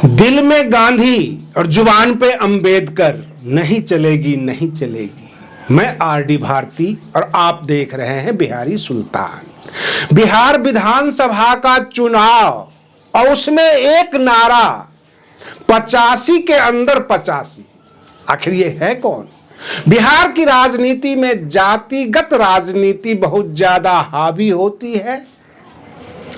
दिल में गांधी और जुबान पे अंबेडकर, नहीं चलेगी नहीं चलेगी। मैं आरडी भारती और आप देख रहे हैं बिहारी सुल्तान। बिहार विधानसभा का चुनाव और उसमें एक नारा 85 के अंदर 85। आखिर ये है कौन? बिहार की राजनीति में जातिगत राजनीति बहुत ज्यादा हावी होती है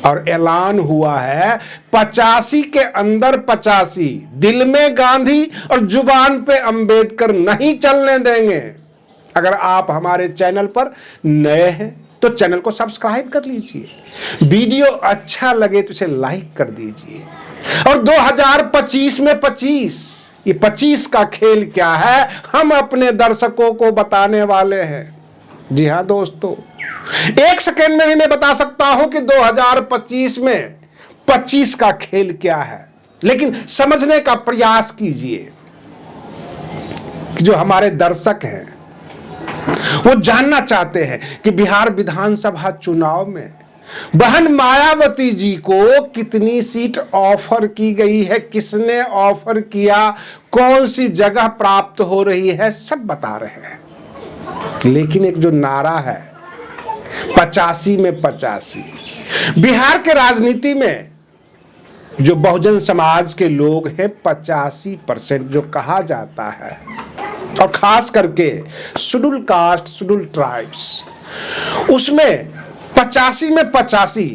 और ऐलान हुआ है 85 के अंदर 85। दिल में गांधी और जुबान पे अंबेडकर नहीं चलने देंगे। अगर आप हमारे चैनल पर नए हैं तो चैनल को सब्सक्राइब कर लीजिए, वीडियो अच्छा लगे तो इसे लाइक कर दीजिए। और 2025 में 25, ये 25 का खेल क्या है हम अपने दर्शकों को बताने वाले हैं। जी हाँ दोस्तों, एक सेकेंड में भी मैं बता सकता हूं कि 2025 में 25 का खेल क्या है, लेकिन समझने का प्रयास कीजिए कि जो हमारे दर्शक हैं वो जानना चाहते हैं कि बिहार विधानसभा चुनाव में बहन मायावती जी को कितनी सीट ऑफर की गई है, किसने ऑफर किया, कौन सी जगह प्राप्त हो रही है, सब बता रहे हैं। लेकिन एक जो नारा है 85 में 85, बिहार के राजनीति में जो बहुजन समाज के लोग हैं 85% जो कहा जाता है, और खास करके शेड्यूल कास्ट शेड्यूल ट्राइब्स, उसमें 85 में 85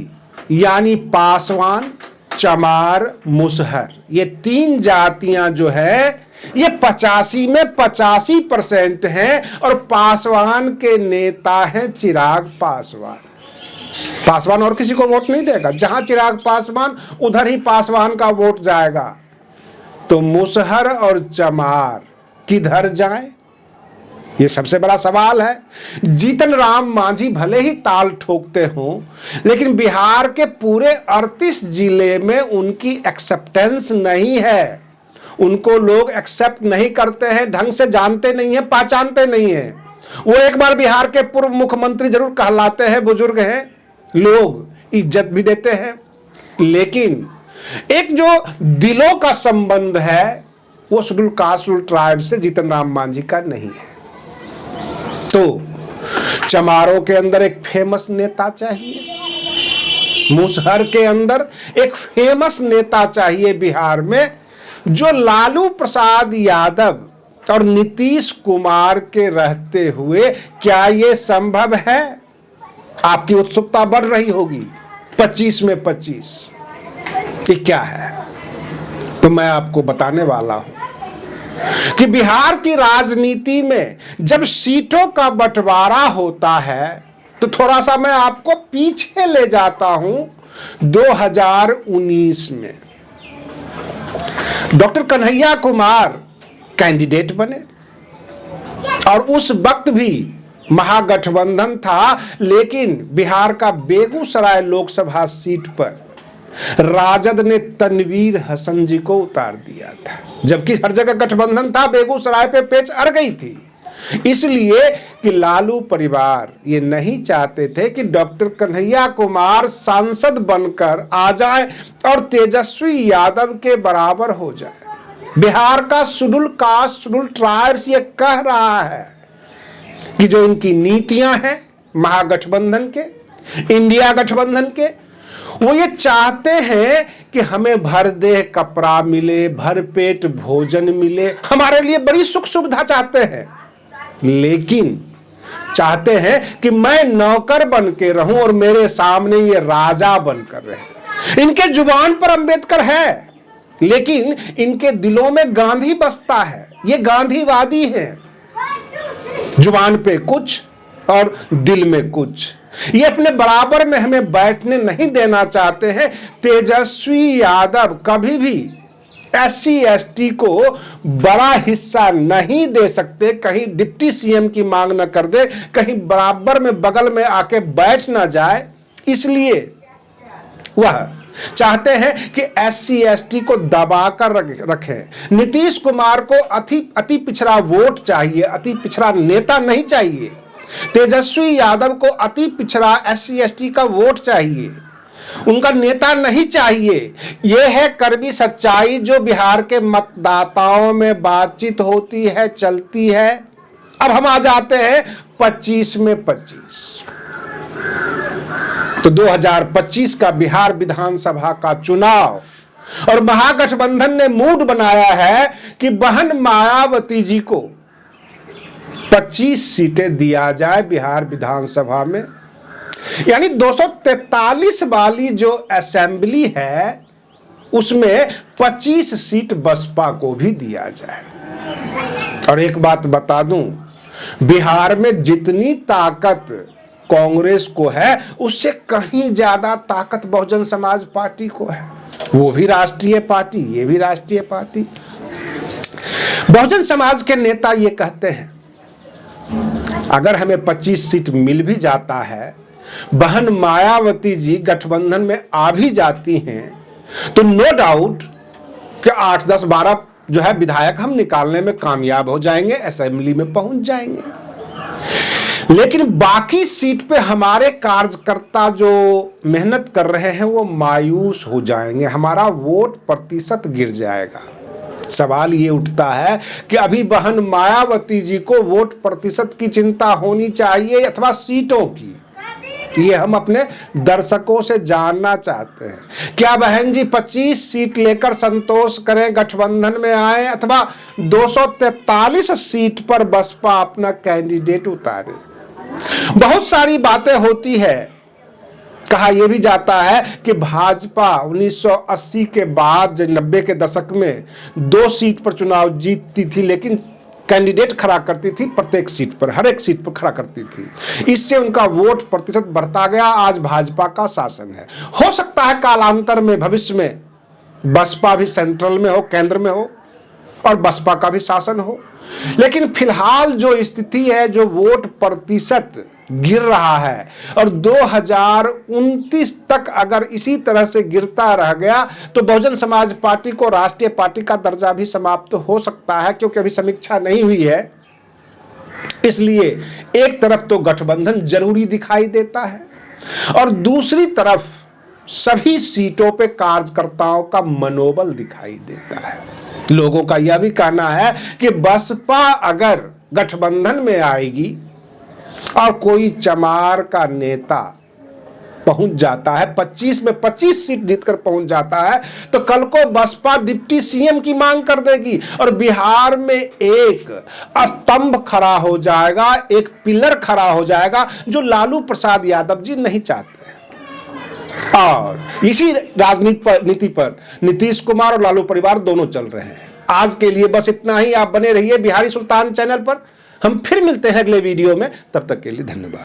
यानी पासवान, चमार, मुसहर, ये तीन जातियां जो है ये 85 में 85% हैं। और पासवान के नेता हैं चिराग पासवान। पासवान और किसी को वोट नहीं देगा, जहां चिराग पासवान उधर ही पासवान का वोट जाएगा। तो मुसहर और चमार किधर जाएं, ये सबसे बड़ा सवाल है। जीतन राम मांझी भले ही ताल ठोकते हों, लेकिन बिहार के पूरे 38 जिले में उनकी एक्सेप्टेंस नहीं है। उनको लोग एक्सेप्ट नहीं करते हैं, ढंग से जानते नहीं हैं, पहचानते नहीं हैं। वो एक बार बिहार के पूर्व मुख्यमंत्री जरूर कहलाते हैं, बुजुर्ग हैं, लोग इज्जत भी देते हैं, लेकिन एक जो दिलों का संबंध है वो शेड्यूल कास्ट शेड्यूल ट्राइब से जीतन राम मांझी का नहीं है। तो चमारों के अंदर एक फेमस नेता चाहिए, मुसहर के अंदर एक फेमस नेता चाहिए बिहार में, जो लालू प्रसाद यादव और नीतीश कुमार के रहते हुए क्या ये संभव है? आपकी उत्सुकता बढ़ रही होगी। 25 में 25 ये क्या है? तो मैं आपको बताने वाला हूं कि बिहार की राजनीति में जब सीटों का बंटवारा होता है तो थोड़ा सा मैं आपको पीछे ले जाता हूं। 2019 में डॉक्टर कन्हैया कुमार कैंडिडेट बने और उस वक्त भी महागठबंधन था, लेकिन बिहार का बेगूसराय लोकसभा सीट पर राजद ने तनवीर हसन जी को उतार दिया था। जबकि हर जगह गठबंधन था, बेगूसराय पे पेच अड़ गई थी, इसलिए कि लालू परिवार ये नहीं चाहते थे कि डॉक्टर कन्हैया कुमार सांसद बनकर आ जाए और तेजस्वी यादव के बराबर हो जाए। बिहार का शेड्यूल कास्ट शेड्यूल ट्राइब्स ये कह रहा है कि जो इनकी नीतियां हैं महागठबंधन के, इंडिया गठबंधन के, वो ये चाहते हैं कि हमें भर देह कपड़ा मिले, भर पेट भोजन मिले, हमारे लिए बड़ी सुख सुविधा चाहते हैं, लेकिन चाहते हैं कि मैं नौकर बन के रहूं और मेरे सामने ये राजा बनकर रहे। इनके जुबान पर अंबेडकर है, लेकिन इनके दिलों में गांधी बसता है। ये गांधीवादी हैं, जुबान पे कुछ और दिल में कुछ। ये अपने बराबर में हमें बैठने नहीं देना चाहते हैं। तेजस्वी यादव कभी भी SC ST को बड़ा हिस्सा नहीं दे सकते, कहीं डिप्टी CM की मांग न कर दे, कहीं बराबर में बगल में आके बैठ ना जाए, इसलिए वह चाहते हैं कि SC ST को दबा कर रखें। नीतीश कुमार को अति पिछड़ा वोट चाहिए, अति पिछड़ा नेता नहीं चाहिए। तेजस्वी यादव को अति पिछड़ा SC ST का वोट चाहिए। उनका नेता नहीं चाहिए। यह है कड़वी सच्चाई जो बिहार के मतदाताओं में बातचीत होती है, चलती है। अब हम आ जाते हैं 25 में 25। तो 2025 का बिहार विधानसभा का चुनाव और महागठबंधन ने मूड बनाया है कि बहन मायावती जी को 25 सीटें दिया जाए बिहार विधानसभा में, यानी 243 वाली जो असेंबली है उसमें 25 सीट बसपा को भी दिया जाए। और एक बात बता दूं, बिहार में जितनी ताकत कांग्रेस को है उससे कहीं ज्यादा ताकत बहुजन समाज पार्टी को है। वो भी राष्ट्रीय पार्टी, ये भी राष्ट्रीय पार्टी। बहुजन समाज के नेता ये कहते हैं अगर हमें 25 सीट मिल भी जाता है, बहन मायावती जी गठबंधन में आ भी जाती हैं, तो नो डाउट कि 8, 10, 12 जो है विधायक हम निकालने में कामयाब हो जाएंगे, असेंबली में पहुंच जाएंगे। लेकिन बाकी सीट पे हमारे कार्यकर्ता जो मेहनत कर रहे हैं वो मायूस हो जाएंगे, हमारा वोट प्रतिशत गिर जाएगा। सवाल ये उठता है कि अभी बहन मायावती जी को वोट प्रतिशत की चिंता होनी चाहिए अथवा सीटों की, ये हम अपने दर्शकों से जानना चाहते हैं। क्या बहन जी 25 सीट लेकर संतोष करें, गठबंधन में आए, अथवा 243 सीट पर बसपा अपना कैंडिडेट उतारे? बहुत सारी बातें होती है। कहा यह भी जाता है कि भाजपा 1980 के बाद 90 के दशक में 2 सीट पर चुनाव जीतती थी, लेकिन कैंडिडेट खड़ा करती थी प्रत्येक सीट पर, हर एक सीट पर खड़ा करती थी। इससे उनका वोट प्रतिशत बढ़ता गया। आज भाजपा का शासन है। हो सकता है कालांतर में, भविष्य में बसपा भी सेंट्रल में हो, केंद्र में हो, और बसपा का भी शासन हो। लेकिन फिलहाल जो स्थिति है, जो वोट प्रतिशत गिर रहा है और 2029 तक अगर इसी तरह से गिरता रह गया तो बहुजन समाज पार्टी को राष्ट्रीय पार्टी का दर्जा भी समाप्त हो सकता है, क्योंकि अभी समीक्षा नहीं हुई है। इसलिए एक तरफ तो गठबंधन जरूरी दिखाई देता है और दूसरी तरफ सभी सीटों पे कार्यकर्ताओं का मनोबल दिखाई देता है। लोगों का यह भी कहना है कि बसपा अगर गठबंधन में आएगी और कोई चमार का नेता पहुंच जाता है, 25 में 25 सीट जीतकर पहुंच जाता है, तो कल को बसपा डिप्टी सीएम की मांग कर देगी और बिहार में एक स्तंभ खड़ा हो जाएगा, एक पिलर खड़ा हो जाएगा, जो लालू प्रसाद यादव जी नहीं चाहते। और इसी नीति पर नीतीश कुमार और लालू परिवार दोनों चल रहे हैं। आज के लिए बस इतना ही। आप बने रहिए बिहारी सुल्तान चैनल पर। हम फिर मिलते हैं अगले वीडियो में। तब तक के लिए धन्यवाद।